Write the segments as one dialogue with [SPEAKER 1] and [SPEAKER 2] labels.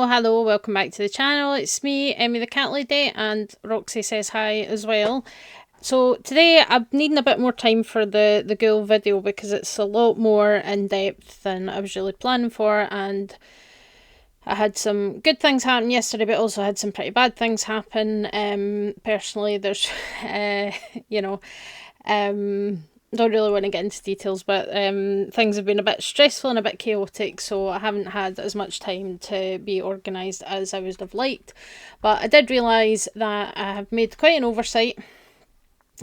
[SPEAKER 1] Hello, welcome back to the channel. It's me, Emmy the Cat Lady, and Roxy says hi as well. So today I'm needing a bit more time for the ghoul video because it's a lot more in depth than I was really planning for, and I had some good things happen yesterday, but also had some pretty bad things happen. Personally, there's, you know, don't really want to get into details, but things have been a bit stressful and a bit chaotic, so I haven't had as much time to be organised as I would have liked. But I did realise that I have made quite an oversight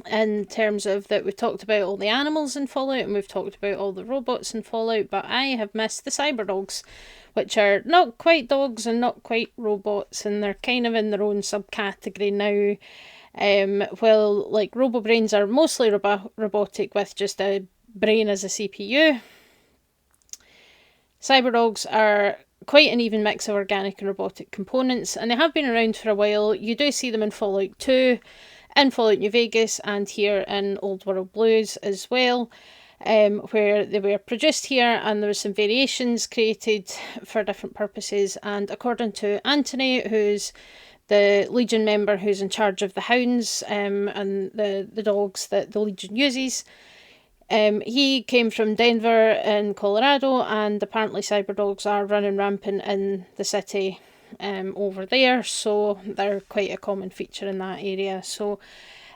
[SPEAKER 1] in terms of that we've talked about all the animals in Fallout and we've talked about all the robots in Fallout, but I have missed the Cyberdogs, which are not quite dogs and not quite robots, and they're kind of in their own subcategory now. Well, like RoboBrains are mostly robotic with just a brain as a CPU. Cyberdogs are quite an even mix of organic and robotic components, and they have been around for a while. You do see them in Fallout 2, in Fallout New Vegas, and here in Old World Blues as well, where they were produced here, and there were some variations created for different purposes. And according to Anthony, who's the Legion member who's in charge of the hounds and the dogs that the Legion uses, he came from Denver in Colorado, and apparently Cyberdogs are running rampant in the city over there, so they're quite a common feature in that area. So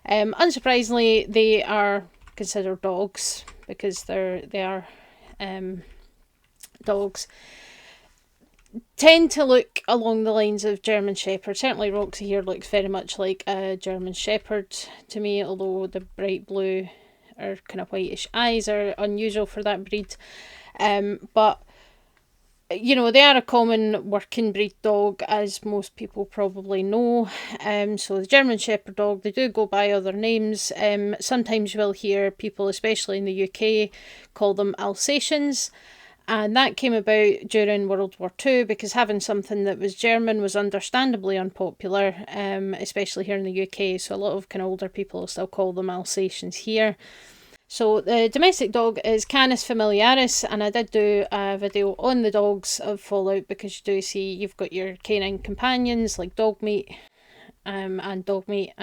[SPEAKER 1] unsurprisingly, they are considered dogs because they are dogs. Tend to look along the lines of German Shepherd. Certainly Roxy here looks very much like a German Shepherd to me, although the bright blue or kind of whitish eyes are unusual for that breed. But you know, they are a common working breed dog, as most people probably know. So the German Shepherd dog, they do go by other names. Sometimes you will hear people, especially in the UK, call them Alsatians. And that came about during World War II because having something that was German was understandably unpopular, especially here in the UK. So a lot of kind of older people still call them Alsatians here. So the domestic dog is Canis familiaris, and I did do a video on the dogs of Fallout because you do see you've got your canine companions like Dogmeat and Dogmeat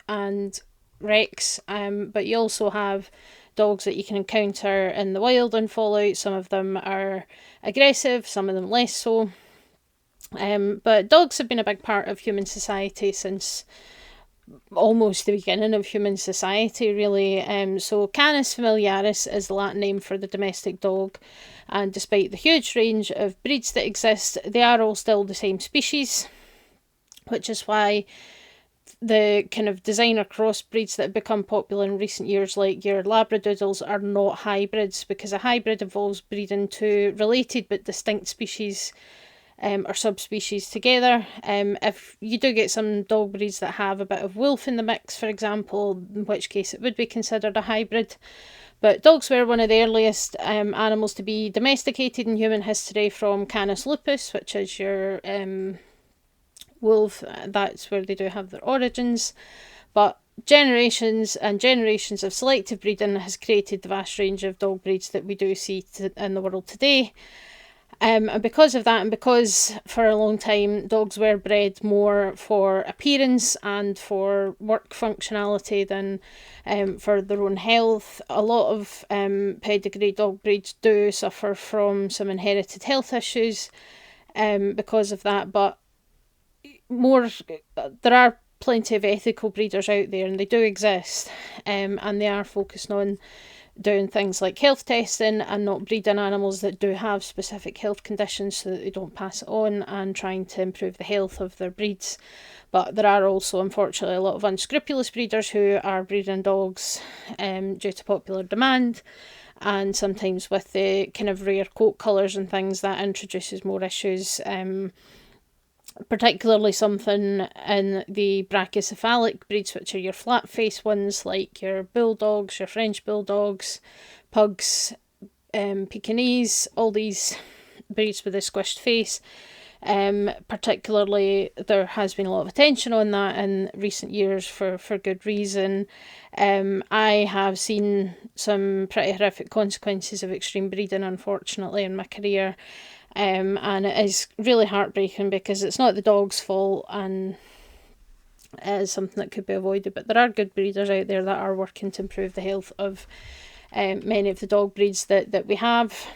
[SPEAKER 1] and Rex, but you also have dogs that you can encounter in the wild in Fallout. Some of them are aggressive, some of them less so. But dogs have been a big part of human society since almost the beginning of human society, really. So Canis familiaris is the Latin name for the domestic dog, and despite the huge range of breeds that exist, they are all still the same species, which is why the kind of designer crossbreeds that have become popular in recent years, like your Labradoodles, are not hybrids, because a hybrid involves breeding two related but distinct species or subspecies together. If you do get some dog breeds that have a bit of wolf in the mix, for example, in which case it would be considered a hybrid. But dogs were one of the earliest animals to be domesticated in human history, from Canis lupus, which is your wolf. That's where they do have their origins. But generations and generations of selective breeding has created the vast range of dog breeds that we do see in the world today. And because of that, and because for a long time dogs were bred more for appearance and for work functionality than for their own health, a lot of pedigree dog breeds do suffer from some inherited health issues because of that. But there are plenty of ethical breeders out there, and they do exist, and they are focused on doing things like health testing and not breeding animals that do have specific health conditions so that they don't pass it on, and trying to improve the health of their breeds. But there are also, unfortunately, a lot of unscrupulous breeders who are breeding dogs due to popular demand, and sometimes with the kind of rare coat colours and things, that introduces more issues. Particularly something in the brachycephalic breeds, which are your flat face ones like your bulldogs, your French bulldogs, pugs, Pekingese, all these breeds with a squished face. Particularly, there has been a lot of attention on that in recent years for good reason. I have seen some pretty horrific consequences of extreme breeding, unfortunately, in my career. And it is really heartbreaking because it's not the dog's fault, and it is something that could be avoided. But there are good breeders out there that are working to improve the health of many of the dog breeds that we have.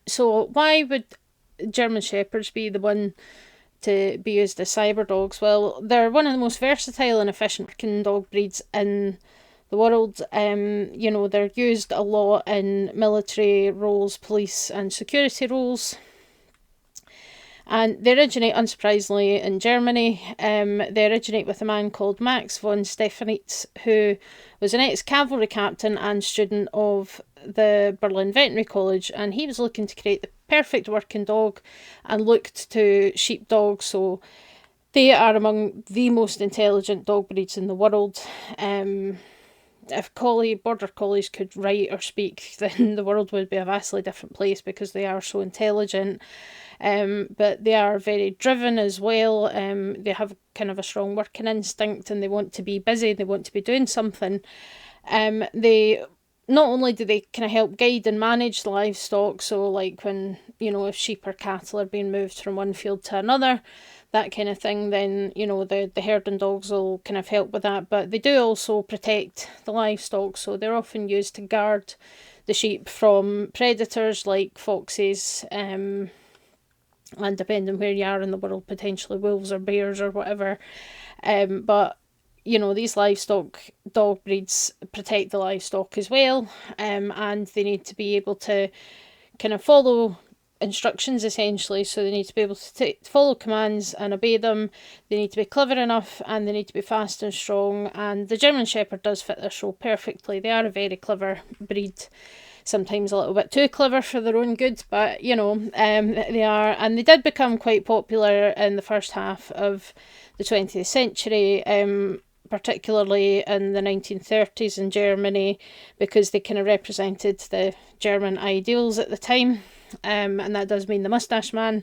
[SPEAKER 1] So why would German Shepherds be the one to be used as cyberdogs? Well, they're one of the most versatile and efficient working dog breeds in the world. They're used a lot in military roles, police and security roles. And they originate, unsurprisingly, in Germany. They originate with a man called Max von Stefanitz, who was an ex-cavalry captain and student of the Berlin Veterinary College, and he was looking to create the perfect working dog and looked to sheepdogs. So they are among the most intelligent dog breeds in the world. If border collies could write or speak, then the world would be a vastly different place because they are so intelligent. But they are very driven as well. They have kind of a strong working instinct, and they want to be busy. They want to be doing something. They not only do they kind of help guide and manage the livestock, so like when, if sheep or cattle are being moved from one field to another, that kind of thing, then, the herding dogs will kind of help with that. But they do also protect the livestock, so they're often used to guard the sheep from predators like foxes, and depending where you are in the world, potentially wolves or bears or whatever. But these livestock dog breeds protect the livestock as well, and they need to be able to kind of follow instructions, essentially. So they need to be able to follow commands and obey them. They need to be clever enough, and they need to be fast and strong. And the German Shepherd does fit this role perfectly. They are a very clever breed. Sometimes a little bit too clever for their own good, but they are, and they did become quite popular in the first half of the 20th century, particularly in the 1930s in Germany, because they kind of represented the German ideals at the time, and that does mean the Moustache Man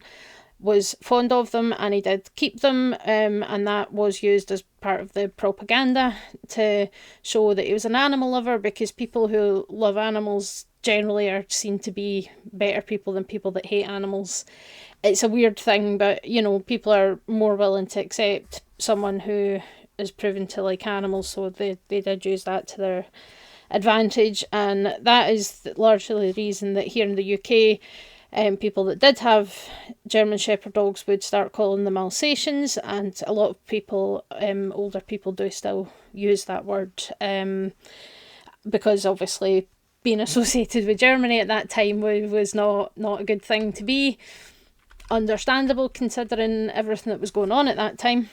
[SPEAKER 1] was fond of them, and he did keep them, and that was used as part of the propaganda to show that he was an animal lover, because people who love animals generally are seen to be better people than people that hate animals. It's a weird thing, but people are more willing to accept someone who is proven to like animals, so they did use that to their advantage. And that is largely the reason that here in the UK, people that did have German Shepherd dogs would start calling them Alsatians, and a lot of people, older people, do still use that word, because obviously being associated with Germany at that time was not a good thing to be. Understandable, considering everything that was going on at that time.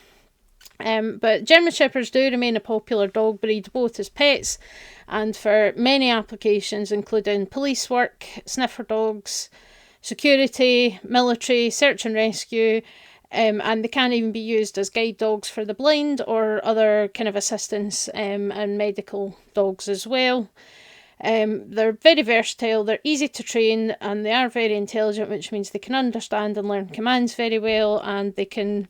[SPEAKER 1] But German Shepherds do remain a popular dog breed, both as pets and for many applications, including police work, sniffer dogs, security, military, search and rescue, and they can even be used as guide dogs for the blind or other kind of assistance, and medical dogs as well. They're very versatile, they're easy to train, and they are very intelligent, which means they can understand and learn commands very well, and they can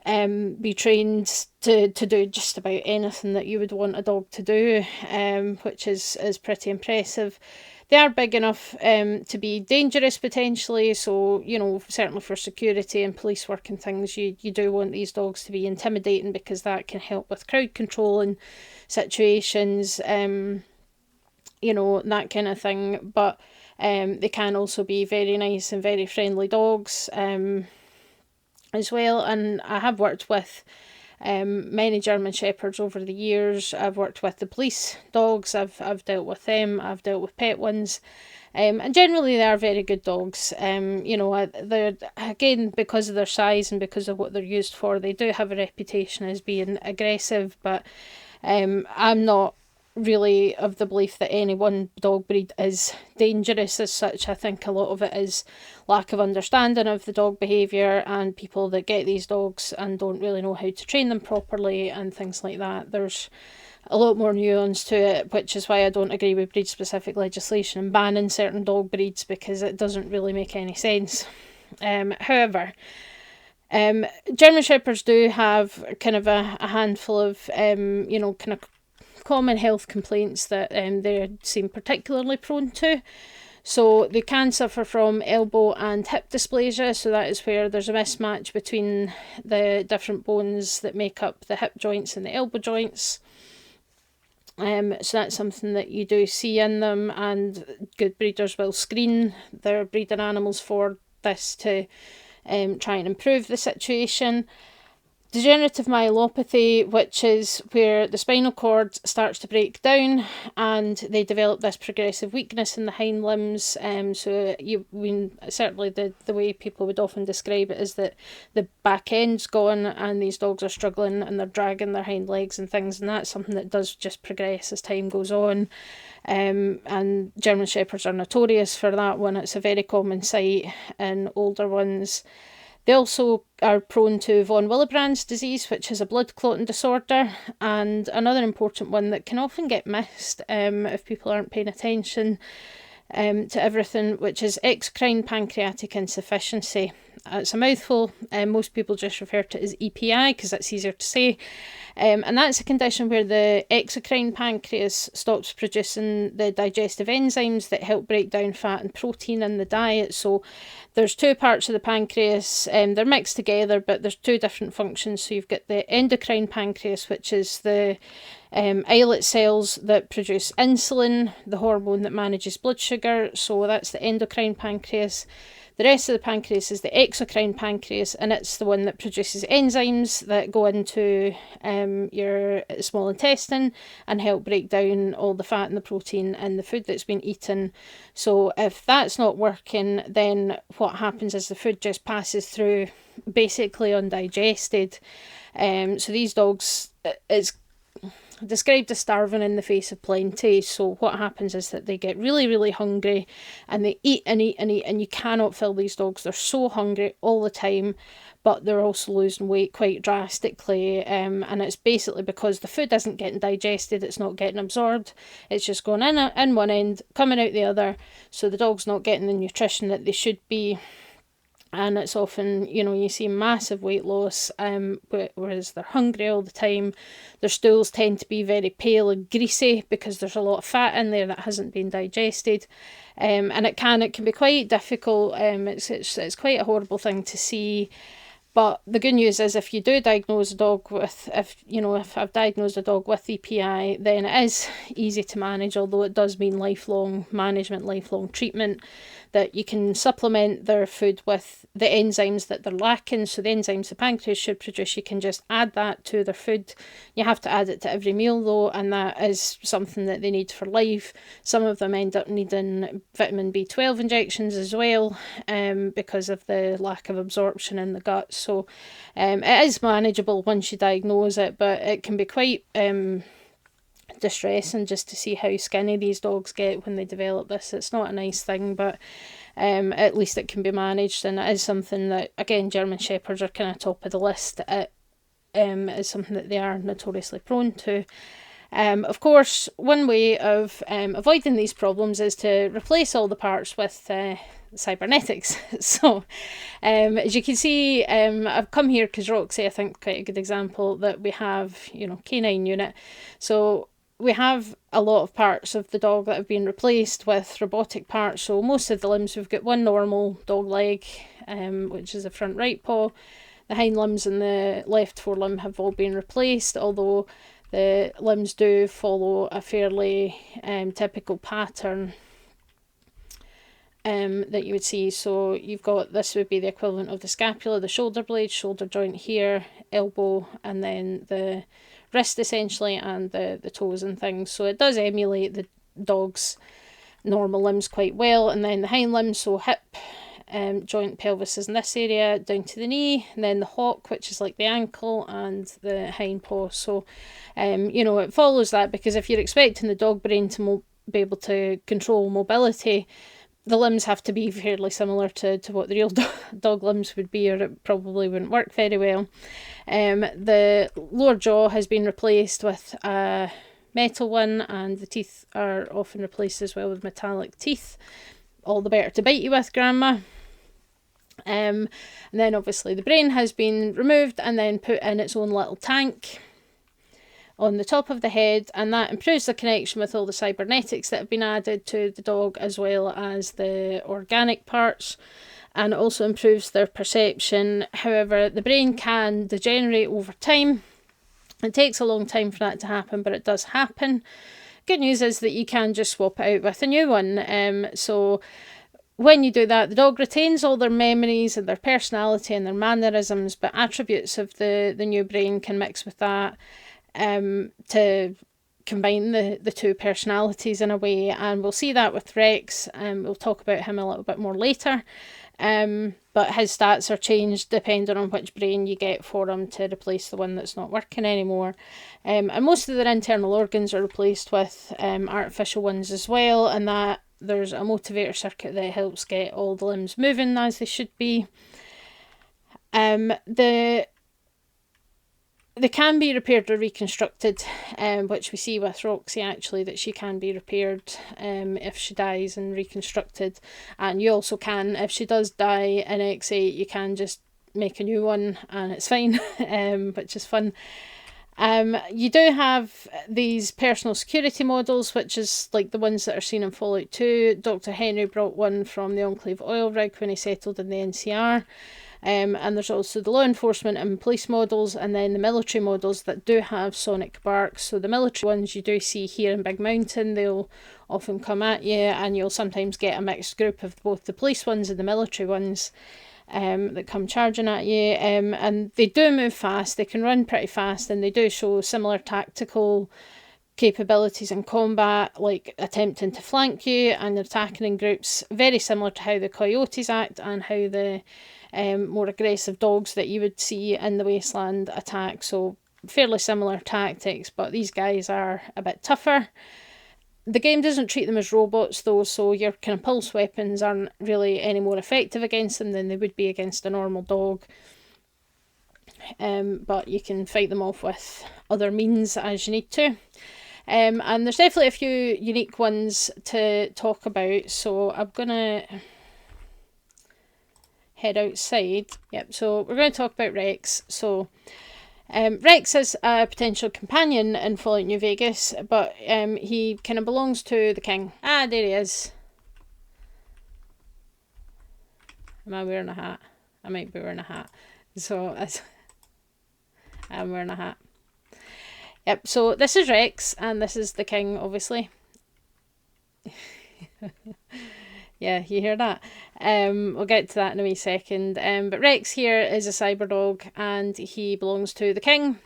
[SPEAKER 1] be trained to do just about anything that you would want a dog to do, which is pretty impressive. They are big enough to be dangerous potentially, so certainly for security and police work and things, you do want these dogs to be intimidating, because that can help with crowd control and situations, that kind of thing. But they can also be very nice and very friendly dogs, as well. And I have worked with many German Shepherds over the years. I've worked with the police dogs, I've dealt with them, I've dealt with pet ones, and generally they are very good dogs. They're, again, because of their size and because of what they're used for, they do have a reputation as being aggressive, but I'm not really of the belief that any one dog breed is dangerous as such. I think a lot of it is lack of understanding of the dog behaviour, and people that get these dogs and don't really know how to train them properly and things like that. There's a lot more nuance to it, which is why I don't agree with breed specific legislation and banning certain dog breeds, because it doesn't really make any sense. However, German Shepherds do have kind of a handful of kind of common health complaints that they seem particularly prone to. So they can suffer from elbow and hip dysplasia, so that is where there's a mismatch between the different bones that make up the hip joints and the elbow joints. So that's something that you do see in them, and good breeders will screen their breeding animals for this to try and improve the situation. Degenerative myelopathy, which is where the spinal cord starts to break down and they develop this progressive weakness in the hind limbs. Certainly the way people would often describe it is that the back end's gone and these dogs are struggling and they're dragging their hind legs and things, and that's something that does just progress as time goes on. And German Shepherds are notorious for that one. It's a very common sight in older ones. They also are prone to von Willebrand's disease, which is a blood clotting disorder, and another important one that can often get missed if people aren't paying attention to everything, which is exocrine pancreatic insufficiency. It's a mouthful, and most people just refer to it as EPI because that's easier to say. And that's a condition where the exocrine pancreas stops producing the digestive enzymes that help break down fat and protein in the diet. So there's two parts of the pancreas, they're mixed together, but there's two different functions. So you've got the endocrine pancreas, which is the islet cells that produce insulin, the hormone that manages blood sugar. So that's the endocrine pancreas. The rest of the pancreas is the exocrine pancreas, and it's the one that produces enzymes that go into your small intestine and help break down all the fat and the protein in the food that's been eaten. So if that's not working, then what happens is the food just passes through basically undigested. So these dogs, it's described as starving in the face of plenty. So what happens is that they get really, really hungry and they eat and eat and eat, and you cannot fill these dogs. They're so hungry all the time, but they're also losing weight quite drastically. And it's basically because the food isn't getting digested, it's not getting absorbed, it's just going in one end, coming out the other. So the dog's not getting the nutrition that they should be. And it's often, you see massive weight loss, whereas they're hungry all the time. Their stools tend to be very pale and greasy because there's a lot of fat in there that hasn't been digested. And it can be quite difficult. It's quite a horrible thing to see. But the good news is if you do diagnose a dog with, if I've diagnosed a dog with EPI, then it is easy to manage, although it does mean lifelong management, lifelong treatment, that you can supplement their food with the enzymes that they're lacking. So the enzymes the pancreas should produce, you can just add that to their food. You have to add it to every meal though, and that is something that they need for life. Some of them end up needing vitamin B12 injections as well, because of the lack of absorption in the gut. So it is manageable once you diagnose it, but it can be quite distressing just to see how skinny these dogs get when they develop this. It's not a nice thing, but at least it can be managed, and it is something that, again, German Shepherds are kind of top of the list. It is something that they are notoriously prone to. Of course, one way of avoiding these problems is to replace all the parts with cybernetics. So as you can see, I've come here because Roxy, I think, quite a good example that we have, canine unit. So we have a lot of parts of the dog that have been replaced with robotic parts. So most of the limbs, we've got one normal dog leg, which is the front right paw. The hind limbs and the left forelimb have all been replaced, although the limbs do follow a fairly typical pattern that you would see. So you've got, this would be the equivalent of the scapula, the shoulder blade, shoulder joint here, elbow, and then the wrist essentially, and the toes and things. So it does emulate the dog's normal limbs quite well. And then the hind limbs, so hip, joint, pelvis is in this area down to the knee, and then the hock, which is like the ankle, and the hind paw. So it follows that, because if you're expecting the dog brain to be able to control mobility, the limbs have to be fairly similar to what the real dog limbs would be, or it probably wouldn't work very well. The lower jaw has been replaced with a metal one, and the teeth are often replaced as well with metallic teeth. All the better to bite you with, Grandma. And then obviously the brain has been removed and then put in its own little tank. on the top of the head, and that improves the connection with all the cybernetics that have been added to the dog, as well as the organic parts, and it also improves their perception. However, the brain can degenerate over time. It takes a long time for that to happen, but it does happen. Good news is that you can just swap it out with a new one. So when you do that, the dog retains all their memories and their personality and their mannerisms, but attributes of the new brain can mix with that to combine the two personalities in a way. And we'll see that with Rex. We'll talk about him a little bit more later. But his stats are changed depending on which brain you get for him to replace the one that's not working anymore. And most of their internal organs are replaced with artificial ones as well, and that there's a motivator circuit that helps get all the limbs moving as they should be. They can be repaired or reconstructed, which we see with Roxy actually, that she can be repaired if she dies and reconstructed. And you also can, if she does die in X8, you can just make a new one and it's fine, which is fun. You do have these personal security models, which is like the ones that are seen in Fallout 2. Dr. Henry brought one from the Enclave oil rig when he settled in the NCR. And there's also the law enforcement and police models, and then the military models that do have sonic barks. So the military ones you do see here in Big Mountain, they'll often come at you, and you'll sometimes get a mixed group of both the police ones and the military ones that come charging at you. And they do move fast, they can run pretty fast, and they do show similar tactical capabilities in combat, like attempting to flank you and attacking in groups, very similar to how the coyotes act and how the more aggressive dogs that you would see in the wasteland attack. So fairly similar tactics, but these guys are a bit tougher. The game doesn't treat them as robots though, so your kind of pulse weapons aren't really any more effective against them than they would be against a normal dog. But you can fight them off with other means as you need to. And there's definitely a few unique ones to talk about, so I'm going to head outside. Yep, so we're going to talk about Rex. So Rex is a potential companion in Fallout New Vegas, but he kind of belongs to the king. Ah, there he is. Am I wearing a hat? I might be wearing a hat. So I'm wearing a hat. Yep, so this is Rex, and this is the king, obviously. Yeah, you hear that? We'll get to that in a wee second. But Rex here is a cyberdog, and he belongs to the king.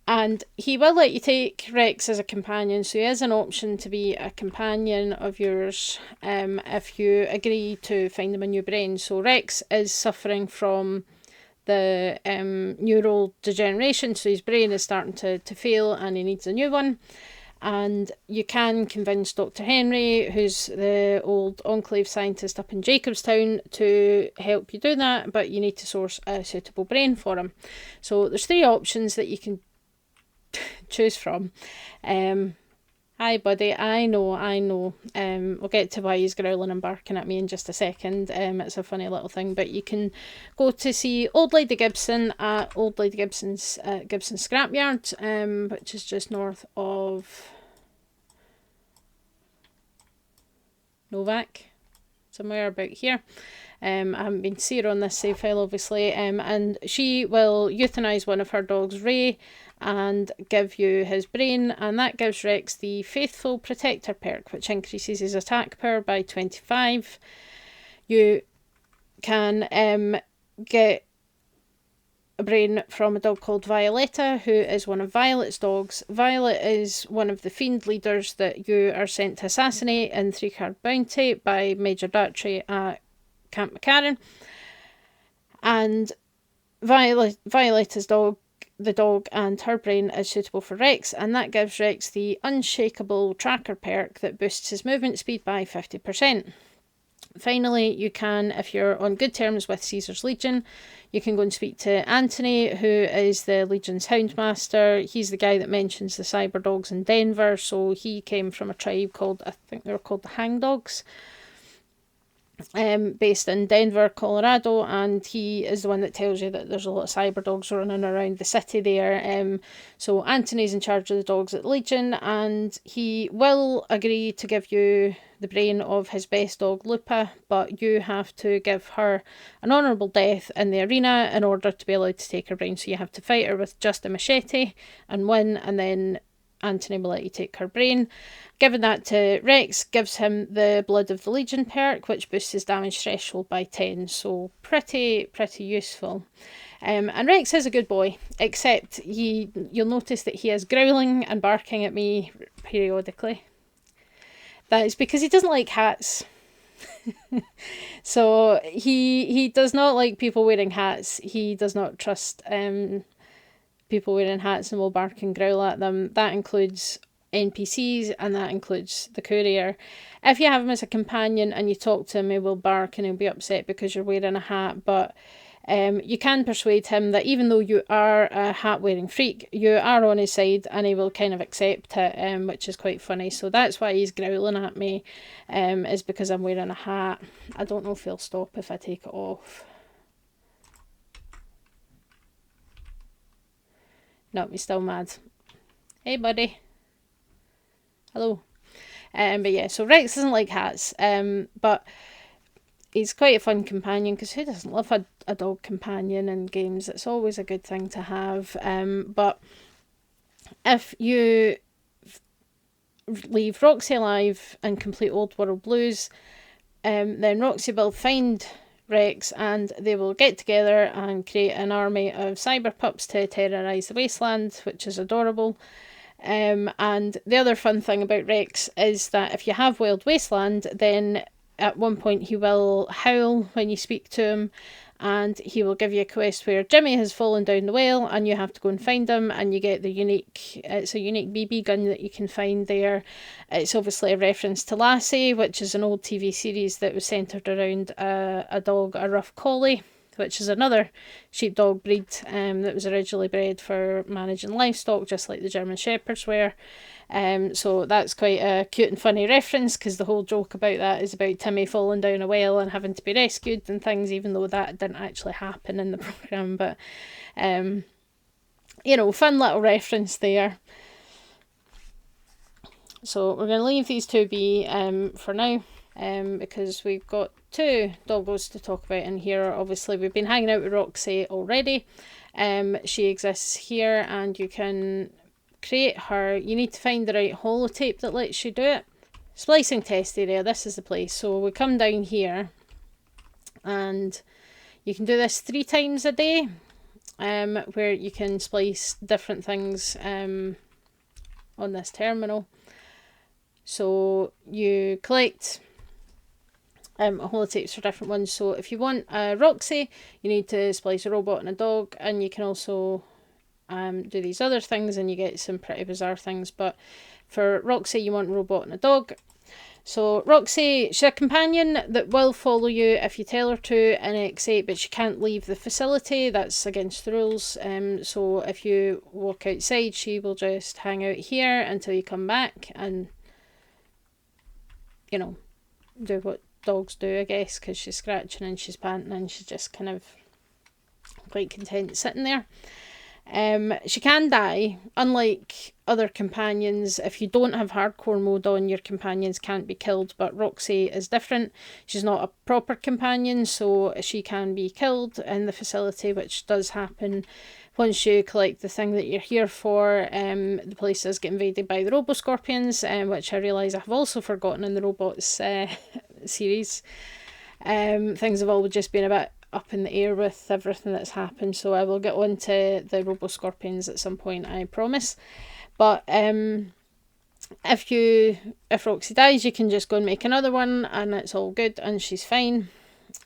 [SPEAKER 1] And he will let you take Rex as a companion, so he has an option to be a companion of yours if you agree to find him a new brain. So Rex is suffering from the neural degeneration, so his brain is starting to fail and he needs a new one. And you can convince Dr. Henry, who's the old Enclave scientist up in Jacobstown, to help you do that, but you need to source a suitable brain for him. So there's 3 options that you can choose from. Hi buddy, I know. We'll get to why he's growling and barking at me in just a second. It's a funny little thing, but you can go to see Old Lady Gibson at Old Lady Gibson's Gibson Scrapyard, which is just north of Novak, somewhere about here. I haven't been to see her on this save file, obviously, and she will euthanize one of her dogs, Ray, and give you his brain, and that gives Rex the Faithful Protector perk, which increases his attack power by 25. You can get a brain from a dog called Violetta, who is one of Violet's dogs. Violet is one of the fiend leaders that you are sent to assassinate in 3-card bounty by Major Datry at Camp McCarran. And Violetta's dog, the dog, and her brain is suitable for Rex, and that gives Rex the Unshakable Tracker perk that boosts his movement speed by 50%. Finally, you can, if you're on good terms with Caesar's Legion, you can go and speak to Anthony, who is the Legion's Houndmaster. He's the guy that mentions the Cyberdogs in Denver, so he came from a tribe called, I think they were called the Hangdogs. based in Denver, Colorado, and he is the one that tells you that there's a lot of cyberdogs running around the city there. So Anthony's in charge of the dogs at the Legion, and he will agree to give you the brain of his best dog, Lupa, but you have to give her an honourable death in the arena in order to be allowed to take her brain. So you have to fight her with just a machete and win, and then Anthony will let you take her brain. Giving that to Rex gives him the Blood of the Legion perk, which boosts his damage threshold by 10, so pretty useful. And Rex is a good boy, except you'll notice that he is growling and barking at me periodically. That is because he doesn't like hats. So he does not like people wearing hats. He does not trust people wearing hats and will bark and growl at them. That includes NPCs, and that includes the courier. If you have him as a companion and you talk to him, he will bark and he'll be upset because you're wearing a hat, but you can persuade him that even though you are a hat wearing freak, you are on his side, and he will kind of accept it, which is quite funny. So that's why he's growling at me, is because I'm wearing a hat. I don't know if he'll stop if I take it off. No, he's still mad. Hey buddy. Hello. But yeah, so Rex doesn't like hats, but he's quite a fun companion, because who doesn't love a dog companion in games? It's always a good thing to have. But if you leave Roxy alive and complete Old World Blues, then Roxy will find Rex and they will get together and create an army of cyber pups to terrorise the wasteland, which is adorable. And the other fun thing about Rex is that if you have Wild Wasteland, then at one point he will howl when you speak to him, and he will give you a quest where Jimmy has fallen down the well and you have to go and find him, and you get it's a unique BB gun that you can find there. It's obviously a reference to Lassie, which is an old TV series that was centred around a dog, a rough collie, which is another sheepdog breed that was originally bred for managing livestock, just like the German Shepherds were. So that's quite a cute and funny reference, because the whole joke about that is about Timmy falling down a well and having to be rescued and things, even though that didn't actually happen in the programme. But, fun little reference there. So we're going to leave these two be for now, because we've got two doggos to talk about in here. Obviously, we've been hanging out with Roxy already. She exists here, and you can create her. You need to find the right holotape that lets you do it. Splicing test area, this is the place. So we come down here, and you can do this 3 times a day, where you can splice different things on this terminal. So you collect holotapes for different ones. So if you want Roxy, you need to splice a robot and a dog, and you can also do these other things, and you get some pretty bizarre things. But for Roxy, you want a robot and a dog. So Roxy, she's a companion that will follow you if you tell her to in X8, but she can't leave the facility. That's against the rules. So if you walk outside, she will just hang out here until you come back and, do what dogs do, I guess, because she's scratching and she's panting and she's just kind of quite content sitting there. She can die. Unlike other companions, if you don't have hardcore mode on, your companions can't be killed, but Roxy is different. She's not a proper companion, so she can be killed in the facility, which does happen once you collect the thing that you're here for. The place does get invaded by the Robo-Scorpions, which I realise I have also forgotten in the Robots series. Things have all just been a bit up in the air with everything that's happened, so I will get on to the Robo-Scorpions at some point, I promise. But if Roxy dies, you can just go and make another one, and it's all good, and she's fine.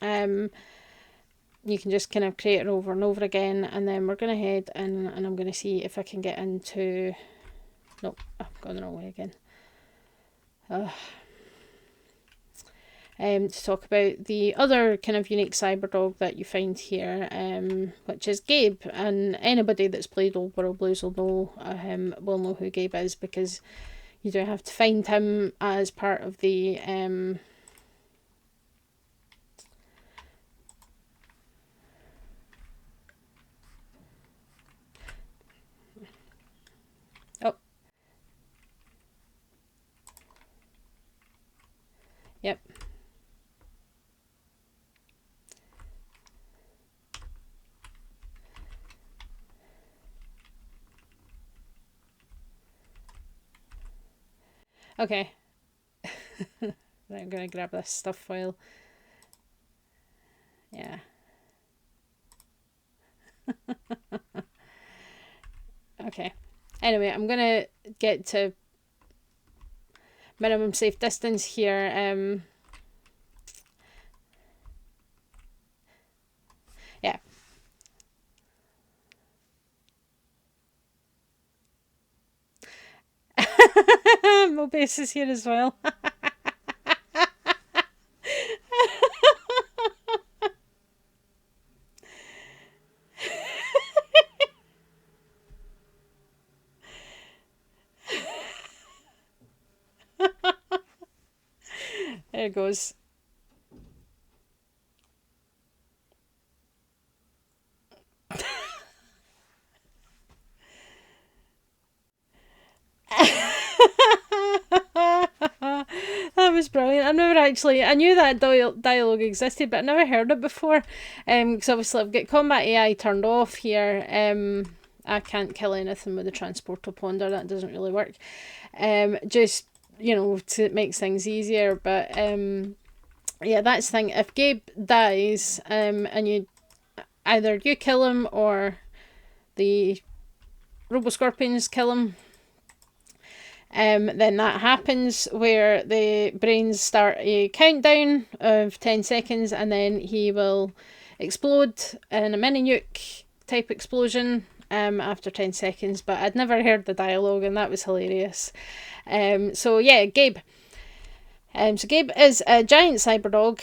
[SPEAKER 1] You can just kind of create it over and over again, and then we're going to head in, and I'm going to see if I can get into... Nope, I've gone the wrong way again. To talk about the other kind of unique cyberdog that you find here, which is Gabe. And anybody that's played Old World Blues will know who Gabe is, because you do have to find him as part of the Okay. Right, I'm going to grab this stuff file. Yeah. Okay. Anyway, I'm going to get to minimum safe distance here. Yeah. Mobius is here as well. There it goes. That was brilliant. I knew that dialogue existed, but I never heard it before. Because obviously I've got combat AI turned off here. I can't kill anything with the transporter ponder. That doesn't really work. Just to make things easier. But yeah, that's the thing. If Gabe dies, and either you kill him or the Roboscorpions kill him, then that happens where the brains start a countdown of 10 seconds and then he will explode in a mini nuke type explosion after 10 seconds. But I'd never heard the dialogue and that was hilarious. So yeah, Gabe. So Gabe is a giant cyberdog.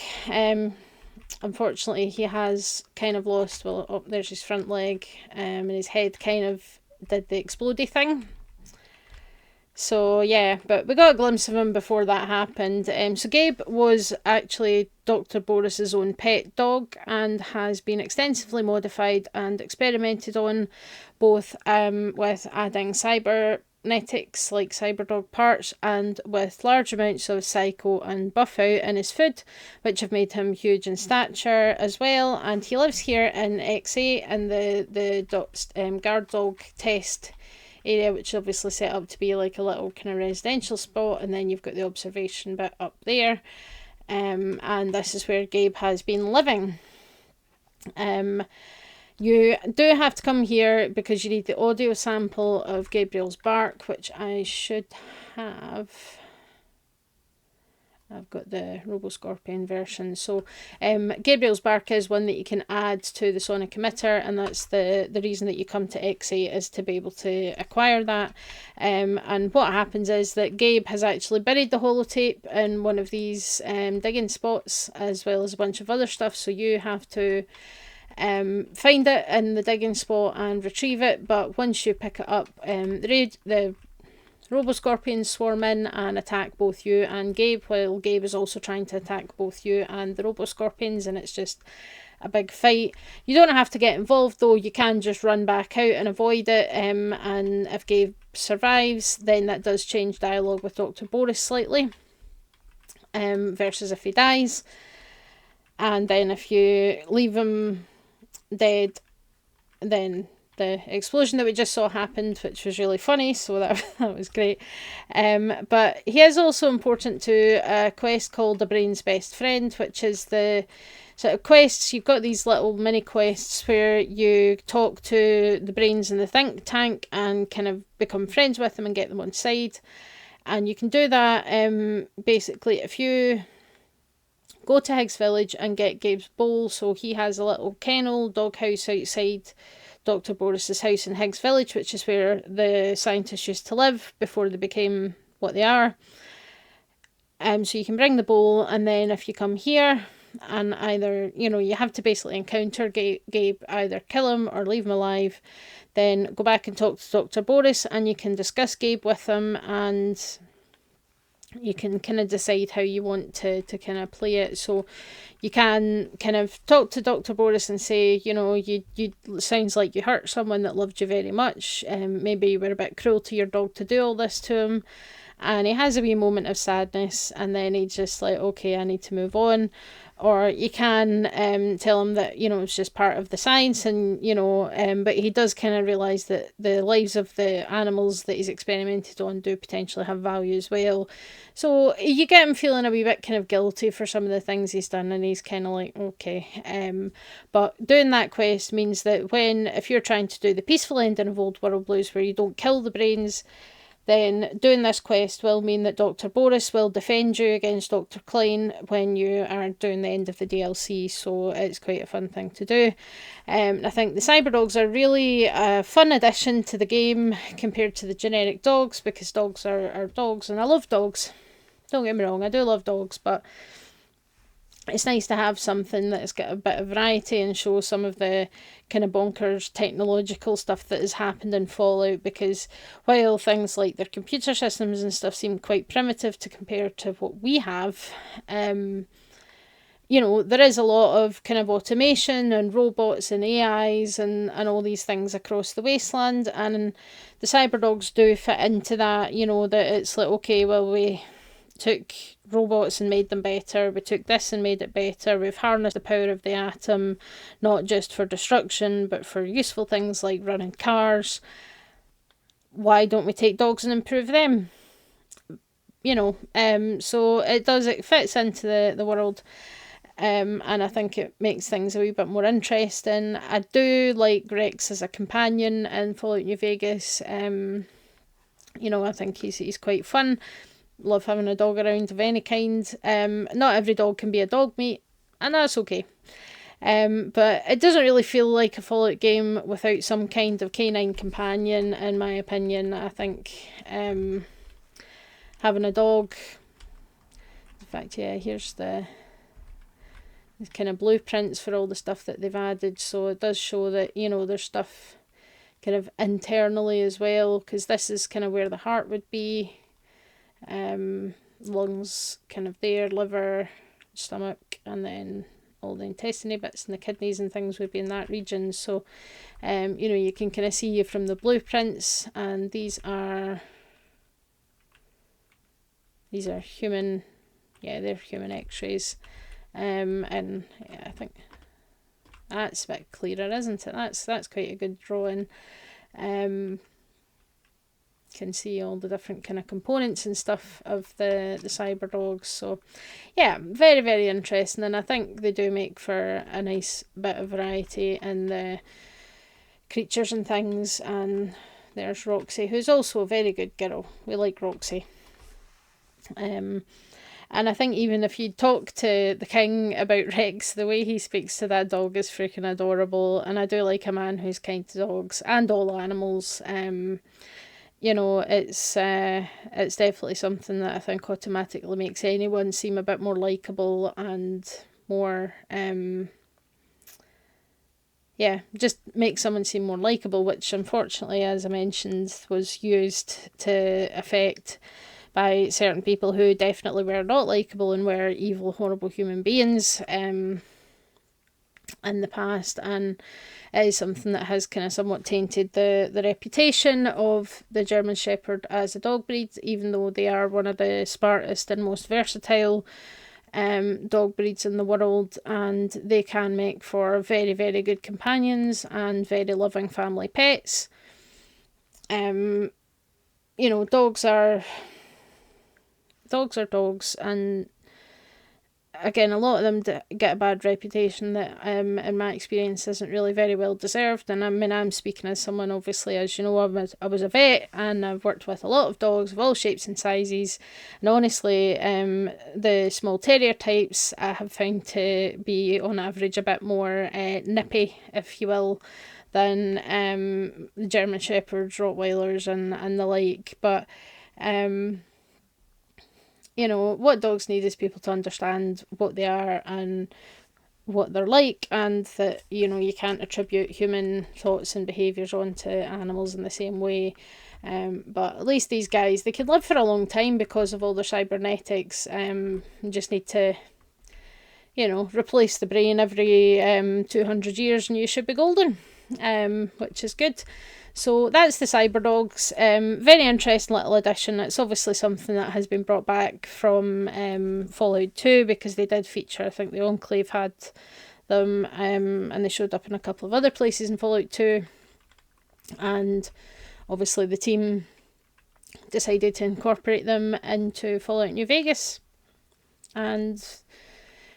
[SPEAKER 1] Unfortunately, he has kind of lost, there's his front leg, and his head kind of did the explodey thing. So yeah, but we got a glimpse of him before that happened. So Gabe was actually Dr. Boris's own pet dog and has been extensively modified and experimented on, both with adding cybernetics like Cyberdog parts and with large amounts of psycho and buff out in his food, which have made him huge in stature as well. And he lives here in XA in the guard dog test area, which is obviously set up to be like a little kind of residential spot, and then you've got the observation bit up there, and this is where Gabe has been living. You do have to come here because you need the audio sample of Gabriel's bark, which I should have. I've got the Roboscorpion version. So Gabriel's bark is one that you can add to the sonic emitter, and that's the reason that you come to XA, is to be able to acquire that. And what happens is that Gabe has actually buried the holotape in one of these digging spots, as well as a bunch of other stuff, so you have to find it in the digging spot and retrieve it. But once you pick it up, the Roboscorpions swarm in and attack both you and Gabe, while Gabe is also trying to attack both you and the Roboscorpions, and it's just a big fight. You don't have to get involved though, you can just run back out and avoid it, and if Gabe survives, then that does change dialogue with Dr. Boris slightly, versus if he dies. And then if you leave him dead, then the explosion that we just saw happened, which was really funny, so that was great. But he is also important to a quest called The Brain's Best Friend, which is the sort of quests. You've got these little mini quests where you talk to the brains in the think tank and kind of become friends with them and get them on side. And you can do that basically if you go to Higgs Village and get Gabe's bowl. So he has a little kennel doghouse outside Dr. Boris's house in Higgs Village, which is where the scientists used to live before they became what they are. So you can bring the bowl, and then if you come here and either, you have to basically encounter Gabe, either kill him or leave him alive, then go back and talk to Dr. Boris, and you can discuss Gabe with him, and you can kind of decide how you want to kind of play it. So you can kind of talk to Dr. Boris and say, you sounds like you hurt someone that loved you very much. Maybe you were a bit cruel to your dog to do all this to him. And he has a wee moment of sadness, and then he's just like, okay, I need to move on. or you can tell him that, you know, it's just part of the science, and, you know, but he does kind of realise that the lives of the animals that he's experimented on do potentially have value as well. So you get him feeling a wee bit kind of guilty for some of the things he's done, and he's kind of like, okay. But doing that quest means that if you're trying to do the peaceful ending of Old World Blues, where you don't kill the brains, then doing this quest will mean that Dr. Boris will defend you against Dr. Klein when you are doing the end of the DLC, so it's quite a fun thing to do. I think the Cyberdogs are really a fun addition to the game compared to the generic dogs, because dogs are dogs, and I love dogs. Don't get me wrong, I do love dogs, but it's nice to have something that's got a bit of variety and show some of the kind of bonkers technological stuff that has happened in Fallout, because while things like their computer systems and stuff seem quite primitive to compare to what we have, you know, there is a lot of kind of automation and robots and AIs and all these things across the wasteland, and the Cyberdogs do fit into that, you know, that it's like, okay, well, we took robots and made them better, we took this and made it better, we've harnessed the power of the atom, not just for destruction, but for useful things like running cars. Why don't we take dogs and improve them? You know, so it fits into the world, and I think it makes things a wee bit more interesting. I do like Rex as a companion in Fallout New Vegas. You know, I think he's quite fun. Love having a dog around of any kind. Not every dog can be a dog mate, and that's okay. But it doesn't really feel like a Fallout game without some kind of canine companion, in my opinion. I think having a dog... In fact, yeah, here's the kind of blueprints for all the stuff that they've added, so it does show that, you know, there's stuff kind of internally as well, because this is kind of where the heart would be. Lungs kind of there, liver, stomach, and then all the intestinal bits and the kidneys and things would be in that region. So you know, you can kind of see from the blueprints, and these are human, yeah, they're human x-rays, and yeah, I think that's a bit clearer, isn't it? That's quite a good drawing. Can see all the different kind of components and stuff of the Cyberdogs. So yeah, very, very interesting, and I think they do make for a nice bit of variety in the creatures and things. And there's Roxy, who's also a very good girl. We like Roxy. And I think even if you talk to the king about Rex, the way he speaks to that dog is freaking adorable, and I do like a man who's kind to dogs and all animals. You know, it's definitely something that I think automatically makes anyone seem a bit more likeable and more, yeah, just makes someone seem more likeable, which unfortunately, as I mentioned, was used to affect by certain people who definitely were not likeable and were evil, horrible human beings in the past, and it is something that has kind of somewhat tainted the reputation of the German Shepherd as a dog breed, even though they are one of the smartest and most versatile dog breeds in the world, and they can make for very, very good companions and very loving family pets. You know, dogs are dogs, and again, a lot of them get a bad reputation that, in my experience, isn't really very well deserved. And I mean, I'm speaking as someone, obviously, as you know, I was a vet, and I've worked with a lot of dogs of all shapes and sizes. And honestly, the small terrier types I have found to be, on average, a bit more nippy, if you will, than the German Shepherds, Rottweilers, and the like. But you know, what dogs need is people to understand what they are and what they're like, and that, you know, you can't attribute human thoughts and behaviours onto animals in the same way. But at least these guys, they can live for a long time because of all their cybernetics. You just need to, you know, replace the brain every 200 years and you should be golden. which is good. So that's the Cyberdogs. Very interesting little addition. It's obviously something that has been brought back from Fallout 2, because they did feature, I think the Enclave had them, and they showed up in a couple of other places in Fallout 2. And obviously the team decided to incorporate them into Fallout New Vegas, and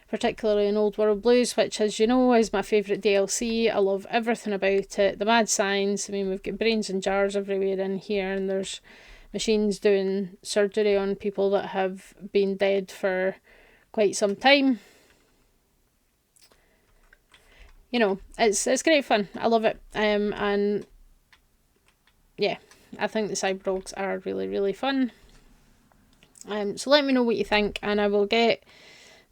[SPEAKER 1] particularly in Old World Blues, which, as you know, is my favourite DLC. I love everything about it. The mad science, I mean, we've got brains and jars everywhere in here, and there's machines doing surgery on people that have been dead for quite some time. You know, it's great fun. I love it. And yeah, I think the Cyberdogs are really, really fun. So let me know what you think, and I will get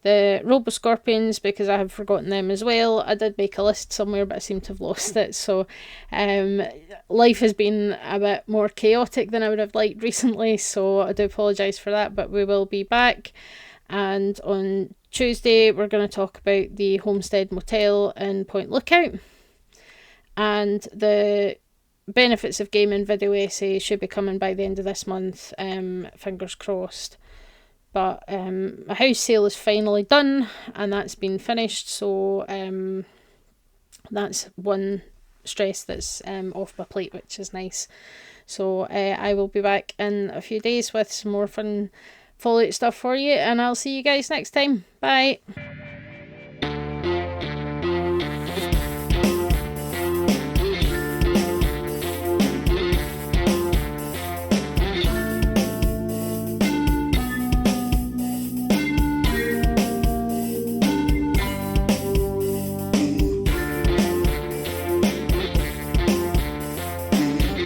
[SPEAKER 1] the Roboscorpions, because I have forgotten them as well. I did make a list somewhere, but I seem to have lost it. So life has been a bit more chaotic than I would have liked recently, so I do apologise for that, but we will be back. And on Tuesday, we're going to talk about the Homestead Motel in Point Lookout. And the benefits of gaming video essay should be coming by the end of this month, fingers crossed. But my house sale is finally done, and that's been finished, so that's one stress that's off my plate, which is nice. So I will be back in a few days with some more fun Fallout stuff for you, and I'll see you guys next time. Bye.